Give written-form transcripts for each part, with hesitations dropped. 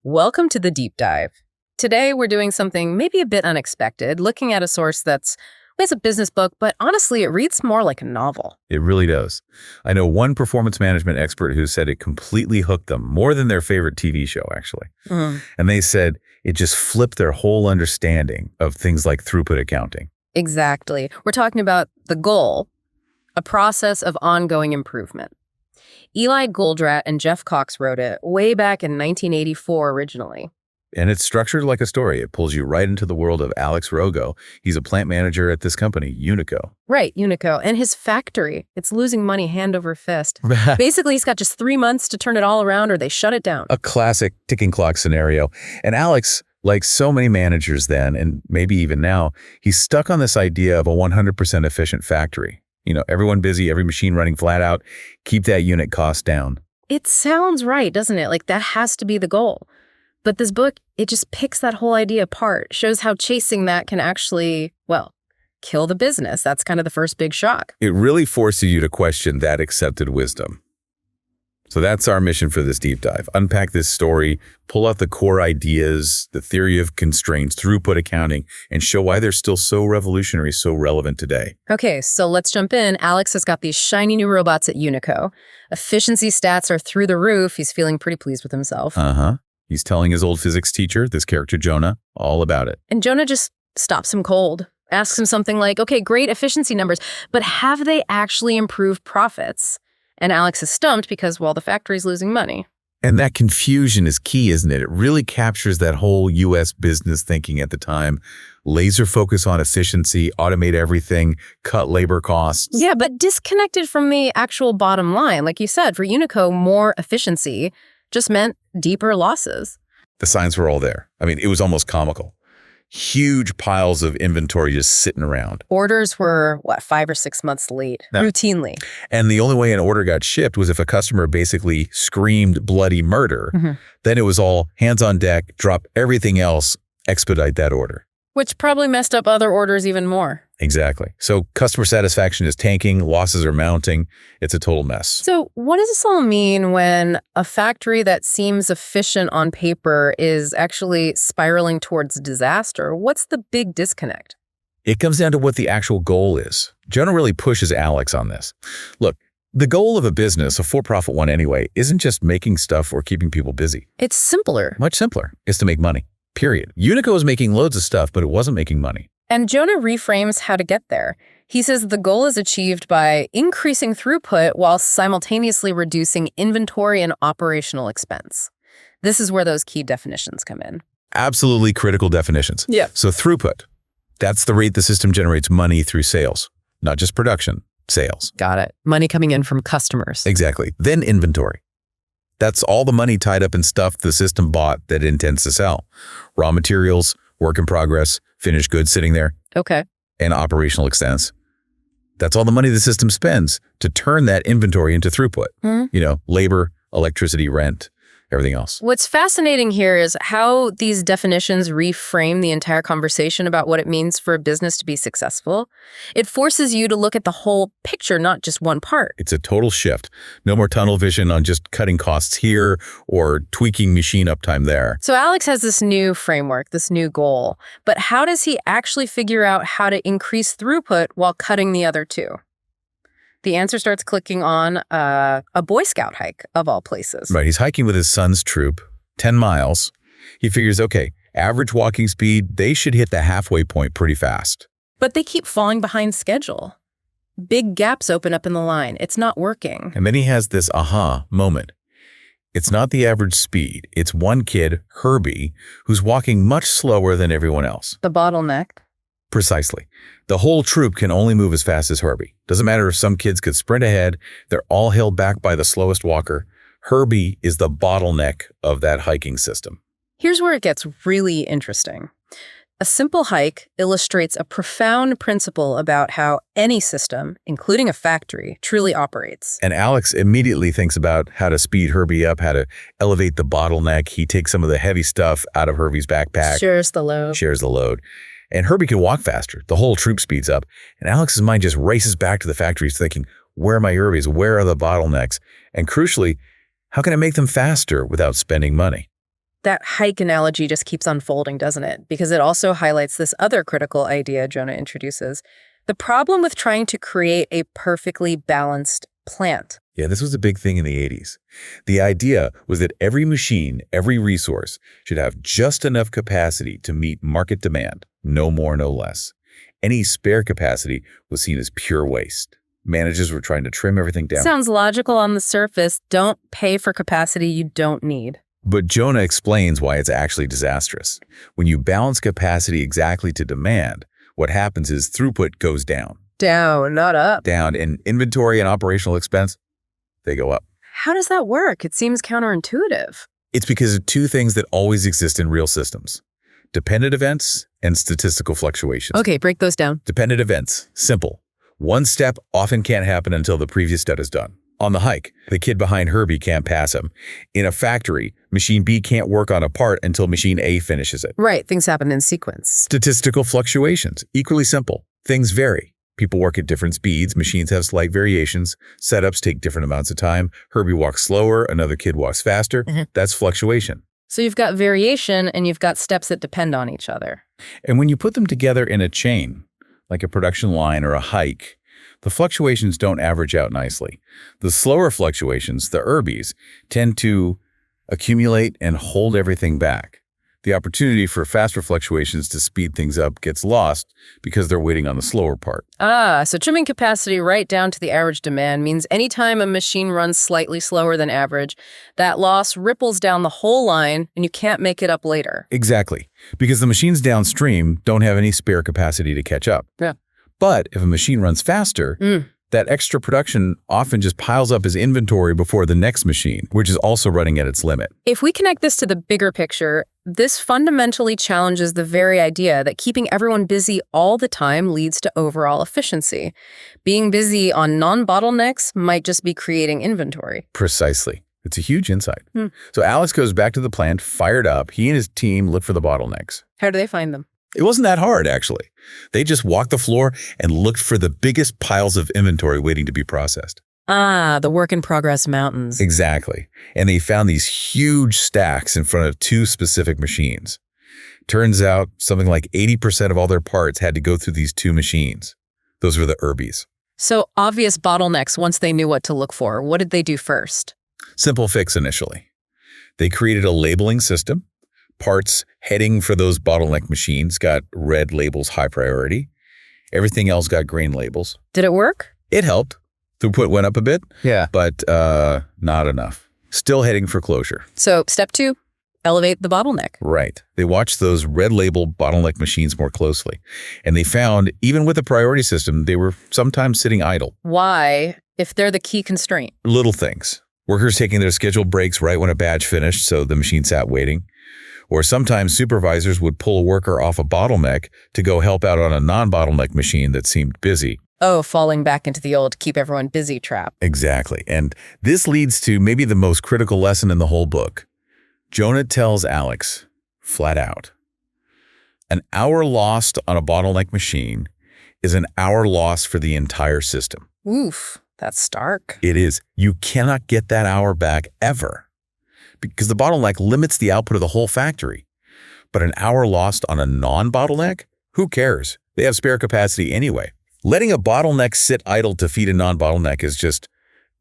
Welcome to the deep dive. Today, we're doing something maybe a bit unexpected, looking at a source it's a business book, but honestly, it reads more like a novel. It really does. I know one performance management expert who said it completely hooked them, more than their favorite TV show, actually. And they said it just flipped their whole understanding of things like throughput accounting. Exactly. We're talking about the goal, a process of ongoing improvement. Eli Goldratt and Jeff Cox wrote it way back in 1984 originally. And it's structured like a story. It pulls you right into the world of Alex Rogo. He's a plant manager at this company, Unico. Right, Unico. And his factory, it's losing money hand over fist. Basically, he's got just 3 months to turn it all around or they shut it down. A classic ticking clock scenario. And Alex, like so many managers then, and maybe even now, he's stuck on this idea of a 100% efficient factory. You know, everyone busy, every machine running flat out, keep that unit cost down. It sounds right, doesn't it? Like that has to be the goal. But this book, it just picks that whole idea apart, shows how chasing that can actually, kill the business. That's kind of the first big shock. It really forces you to question that accepted wisdom. So that's our mission for this deep dive. Unpack this story, pull out the core ideas, the theory of constraints, throughput accounting, and show why they're still so revolutionary, so relevant today. Okay, so let's jump in. Alex has got these shiny new robots at Unico. Efficiency stats are through the roof. He's feeling pretty pleased with himself. He's telling his old physics teacher, this character Jonah, all about it. And Jonah just stops him cold, asks him something like, okay, great efficiency numbers, but have they actually improved profits? And Alex is stumped because, the factory's losing money. And that confusion is key, isn't it? It really captures that whole U.S. business thinking at the time. Laser focus on efficiency, automate everything, cut labor costs. Yeah, but disconnected from the actual bottom line. Like you said, for Unico, more efficiency just meant deeper losses. The signs were all there. I mean, it was almost comical. Huge piles of inventory just sitting around. Orders were, 5 or 6 months late, routinely. And the only way an order got shipped was if a customer basically screamed bloody murder. Then it was all hands on deck, drop everything else, expedite that order. Which probably messed up other orders even more. Exactly. So customer satisfaction is tanking, losses are mounting. It's a total mess. So what does this all mean when a factory that seems efficient on paper is actually spiraling towards disaster? What's the big disconnect? It comes down to what the actual goal is. Jonah really pushes Alex on this. Look, the goal of a business, a for-profit one anyway, isn't just making stuff or keeping people busy. It's simpler. Much simpler. It's to make money. Period. Unico was making loads of stuff, but it wasn't making money. And Jonah reframes how to get there. He says the goal is achieved by increasing throughput while simultaneously reducing inventory and operational expense. This is where those key definitions come in. Absolutely critical definitions. Yeah. So throughput, that's the rate the system generates money through sales, not just production, sales. Got it. Money coming in from customers. Exactly. Then inventory. That's all the money tied up in stuff the system bought that it intends to sell. Raw materials, work in progress, finished goods sitting there. Okay. And operational expense. That's all the money the system spends to turn that inventory into throughput. Labor, electricity, rent, everything else. What's fascinating here is how these definitions reframe the entire conversation about what it means for a business to be successful. It forces you to look at the whole picture, not just one part. It's a total shift. No more tunnel vision on just cutting costs here or tweaking machine uptime there. So Alex has this new framework, this new goal, but how does he actually figure out how to increase throughput while cutting the other two? The answer starts clicking on a Boy Scout hike, of all places. Right. He's hiking with his son's troop, 10 miles. He figures, okay, average walking speed, they should hit the halfway point pretty fast. But they keep falling behind schedule. Big gaps open up in the line. It's not working. And then he has this aha moment. It's not the average speed. It's one kid, Herbie, who's walking much slower than everyone else. The bottleneck. Precisely. The whole troop can only move as fast as Herbie. Doesn't matter if some kids could sprint ahead, they're all held back by the slowest walker. Herbie is the bottleneck of that hiking system. Here's where it gets really interesting. A simple hike illustrates a profound principle about how any system, including a factory, truly operates. And Alex immediately thinks about how to speed Herbie up, how to elevate the bottleneck. He takes some of the heavy stuff out of Herbie's backpack. Shares the load. And Herbie can walk faster. The whole troop speeds up. And Alex's mind just races back to the factories thinking, where are my Herbies? Where are the bottlenecks? And crucially, how can I make them faster without spending money? That hike analogy just keeps unfolding, doesn't it? Because it also highlights this other critical idea Jonah introduces, the problem with trying to create a perfectly balanced plant. Yeah, this was a big thing in the 80s. The idea was that every machine, every resource should have just enough capacity to meet market demand, no more, no less. Any spare capacity was seen as pure waste. Managers were trying to trim everything down. Sounds logical on the surface. Don't pay for capacity you don't need. But Jonah explains why it's actually disastrous. When you balance capacity exactly to demand, what happens is throughput goes down. Down, not up. Down, and inventory and operational expense, they go up. How does that work? It seems counterintuitive. It's because of two things that always exist in real systems: dependent events and statistical fluctuations. Okay, break those down. Dependent events, simple. One step often can't happen until the previous step is done. On the hike, the kid behind Herbie can't pass him. In a factory, machine B can't work on a part until machine A finishes it. Right, things happen in sequence. Statistical fluctuations, equally simple. Things vary. People work at different speeds, machines have slight variations, setups take different amounts of time. Herbie walks slower, another kid walks faster. That's fluctuation. So you've got variation and you've got steps that depend on each other. And when you put them together in a chain, like a production line or a hike, the fluctuations don't average out nicely. The slower fluctuations, the Herbies, tend to accumulate and hold everything back. The opportunity for faster fluctuations to speed things up gets lost because they're waiting on the slower part. So trimming capacity right down to the average demand means anytime a machine runs slightly slower than average, that loss ripples down the whole line and you can't make it up later. Exactly, because the machines downstream don't have any spare capacity to catch up. Yeah. But if a machine runs faster, that extra production often just piles up as inventory before the next machine, which is also running at its limit. If we connect this to the bigger picture, this fundamentally challenges the very idea that keeping everyone busy all the time leads to overall efficiency. Being busy on non-bottlenecks might just be creating inventory. Precisely. It's a huge insight. So Alex goes back to the plant, fired up. He and his team look for the bottlenecks. How do they find them? It wasn't that hard, actually. They just walked the floor and looked for the biggest piles of inventory waiting to be processed. The work-in-progress mountains. Exactly. And they found these huge stacks in front of two specific machines. Turns out something like 80% of all their parts had to go through these two machines. Those were the Herbies. So obvious bottlenecks once they knew what to look for. What did they do first? Simple fix initially. They created a labeling system. Parts heading for those bottleneck machines got red labels high priority. Everything else got green labels. Did it work? It helped. Throughput went up a bit, but not enough. Still heading for closure. So step 2, elevate the bottleneck. Right. They watched those red labeled bottleneck machines more closely. And they found, even with a priority system, they were sometimes sitting idle. Why, if they're the key constraint? Little things. Workers taking their scheduled breaks right when a batch finished, so the machine sat waiting. Or sometimes supervisors would pull a worker off a bottleneck to go help out on a non-bottleneck machine that seemed busy. Oh, falling back into the old keep everyone busy trap. Exactly. And this leads to maybe the most critical lesson in the whole book. Jonah tells Alex, flat out, an hour lost on a bottleneck machine is an hour lost for the entire system. Oof, that's stark. It is. You cannot get that hour back ever, because the bottleneck limits the output of the whole factory. But an hour lost on a non-bottleneck? Who cares? They have spare capacity anyway. Letting a bottleneck sit idle to feed a non-bottleneck is just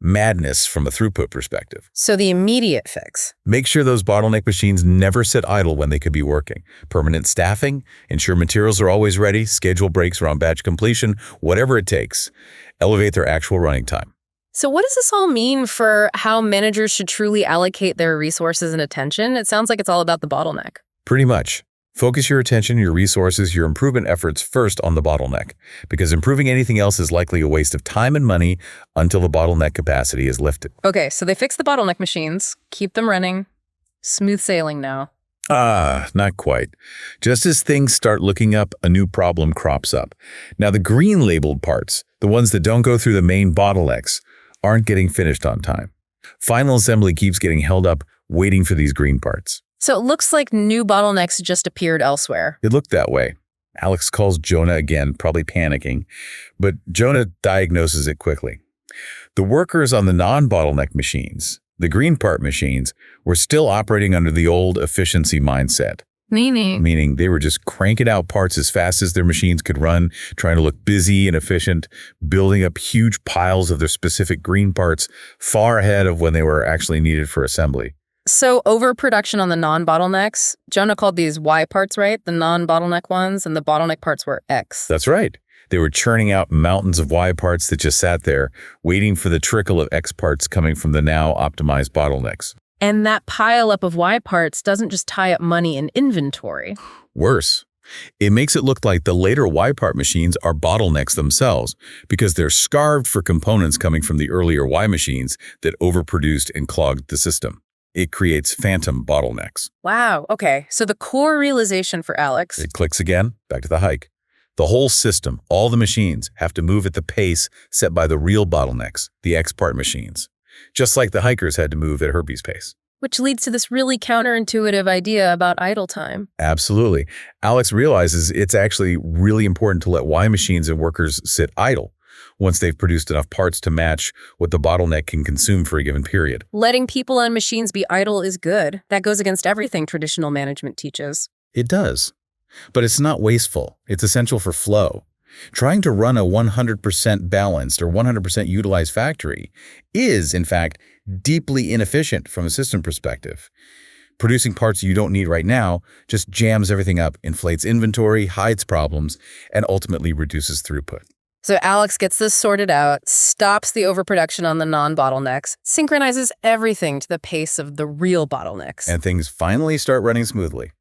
madness from a throughput perspective. So the immediate fix. Make sure those bottleneck machines never sit idle when they could be working. Permanent staffing, ensure materials are always ready, schedule breaks around batch completion, whatever it takes. Elevate their actual running time. So what does this all mean for how managers should truly allocate their resources and attention? It sounds like it's all about the bottleneck. Pretty much. Focus your attention, your resources, your improvement efforts first on the bottleneck, because improving anything else is likely a waste of time and money until the bottleneck capacity is lifted. Okay, so they fix the bottleneck machines, keep them running. Smooth sailing now. Not quite. Just as things start looking up, a new problem crops up. Now, the green labeled parts, the ones that don't go through the main bottlenecks, aren't getting finished on time. Final assembly keeps getting held up, waiting for these green parts. So it looks like new bottlenecks just appeared elsewhere. It looked that way. Alex calls Jonah again, probably panicking, but Jonah diagnoses it quickly. The workers on the non-bottleneck machines, The green part machines were still operating under the old efficiency mindset, meaning they were just cranking out parts as fast as their machines could run, trying to look busy and efficient, building up huge piles of their specific green parts far ahead of when they were actually needed for assembly. So overproduction on the non-bottlenecks, Jonah called these Y parts, right? The non-bottleneck ones, and the bottleneck parts were X. That's right. They were churning out mountains of Y parts that just sat there, waiting for the trickle of X parts coming from the now optimized bottlenecks. And that pile up of Y parts doesn't just tie up money in inventory. Worse, it makes it look like the later Y part machines are bottlenecks themselves because they're starved for components coming from the earlier Y machines that overproduced and clogged the system. It creates phantom bottlenecks. Wow, okay. So the core realization for Alex. It clicks again, back to the hike. The whole system, all the machines, have to move at the pace set by the real bottlenecks, the X part machines. Just like the hikers had to move at Herbie's pace. Which leads to this really counterintuitive idea about idle time. Absolutely. Alex realizes it's actually really important to let Y machines and workers sit idle once they've produced enough parts to match what the bottleneck can consume for a given period. Letting people and machines be idle is good. That goes against everything traditional management teaches. It does. But it's not wasteful. It's essential for flow. Trying to run a 100% balanced or 100% utilized factory is, in fact, deeply inefficient from a system perspective. Producing parts you don't need right now just jams everything up, inflates inventory, hides problems, and ultimately reduces throughput. So Alex gets this sorted out, stops the overproduction on the non-bottlenecks, synchronizes everything to the pace of the real bottlenecks. And things finally start running smoothly.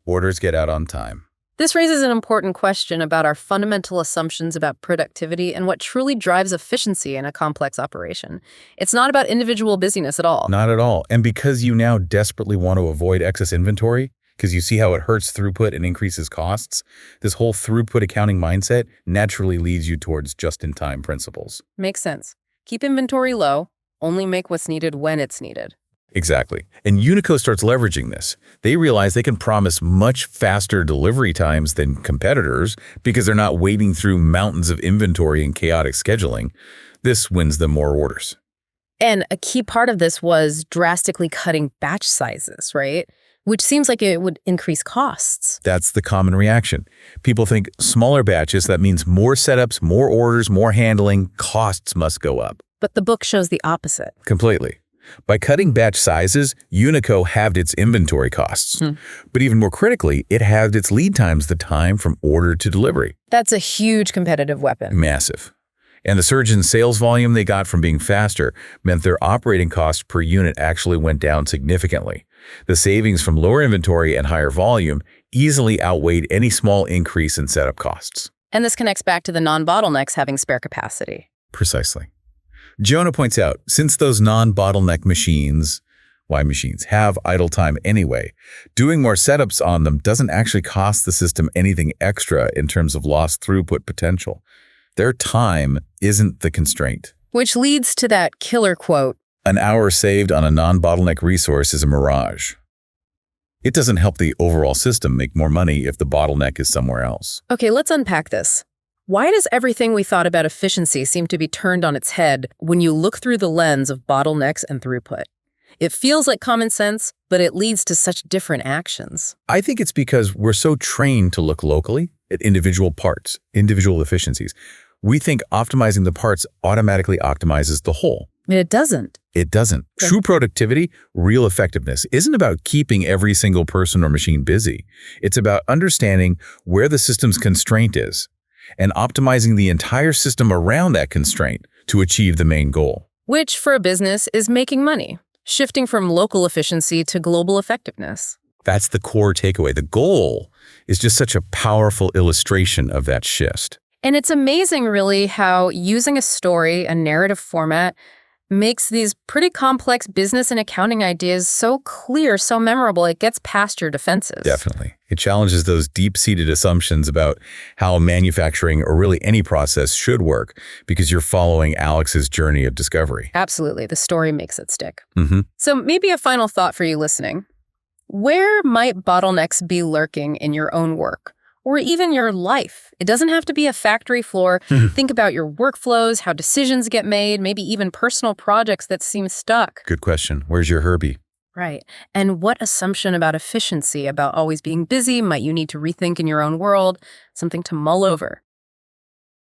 Orders get out on time. This raises an important question about our fundamental assumptions about productivity and what truly drives efficiency in a complex operation. It's not about individual busyness at all. Not at all. And because you now desperately want to avoid excess inventory, because you see how it hurts throughput and increases costs, this whole throughput accounting mindset naturally leads you towards just-in-time principles. Makes sense. Keep inventory low, only make what's needed when it's needed. Exactly. And Unico starts leveraging this. They realize they can promise much faster delivery times than competitors because they're not wading through mountains of inventory and chaotic scheduling. This wins them more orders. And a key part of this was drastically cutting batch sizes, right? Which seems like it would increase costs. That's the common reaction. People think smaller batches, that means more setups, more orders, more handling, costs must go up. But the book shows the opposite. Completely. By cutting batch sizes, Unico halved its inventory costs. But even more critically, it halved its lead times, the time from order to delivery. That's a huge competitive weapon. Massive. And the surge in sales volume they got from being faster meant their operating cost per unit actually went down significantly. The savings from lower inventory and higher volume easily outweighed any small increase in setup costs. And this connects back to the non-bottlenecks having spare capacity. Precisely. Jonah points out, since those non-bottleneck machines, Y machines, have idle time anyway, doing more setups on them doesn't actually cost the system anything extra in terms of lost throughput potential. Their time isn't the constraint. Which leads to that killer quote, "An hour saved on a non-bottleneck resource is a mirage." It doesn't help the overall system make more money if the bottleneck is somewhere else. Okay, let's unpack this. Why does everything we thought about efficiency seem to be turned on its head when you look through the lens of bottlenecks and throughput? It feels like common sense, but it leads to such different actions. I think it's because we're so trained to look locally at individual parts, individual efficiencies. We think optimizing the parts automatically optimizes the whole. It doesn't. It doesn't. True productivity, real effectiveness, isn't about keeping every single person or machine busy. It's about understanding where the system's constraint is and optimizing the entire system around that constraint to achieve the main goal. Which, for a business, is making money, shifting from local efficiency to global effectiveness. That's the core takeaway. The goal is just such a powerful illustration of that shift. And it's amazing, really, how using a story, a narrative format, makes these pretty complex business and accounting ideas so clear, so memorable, it gets past your defenses. Definitely. It challenges those deep-seated assumptions about how manufacturing or really any process should work because you're following Alex's journey of discovery. Absolutely. The story makes it stick. So maybe a final thought for you listening. Where might bottlenecks be lurking in your own work? or even your life. It doesn't have to be a factory floor. Think about your workflows, how decisions get made, maybe even personal projects that seem stuck. Good question. Where's your Herbie? Right. And what assumption about efficiency, about always being busy, might you need to rethink in your own world? Something to mull over.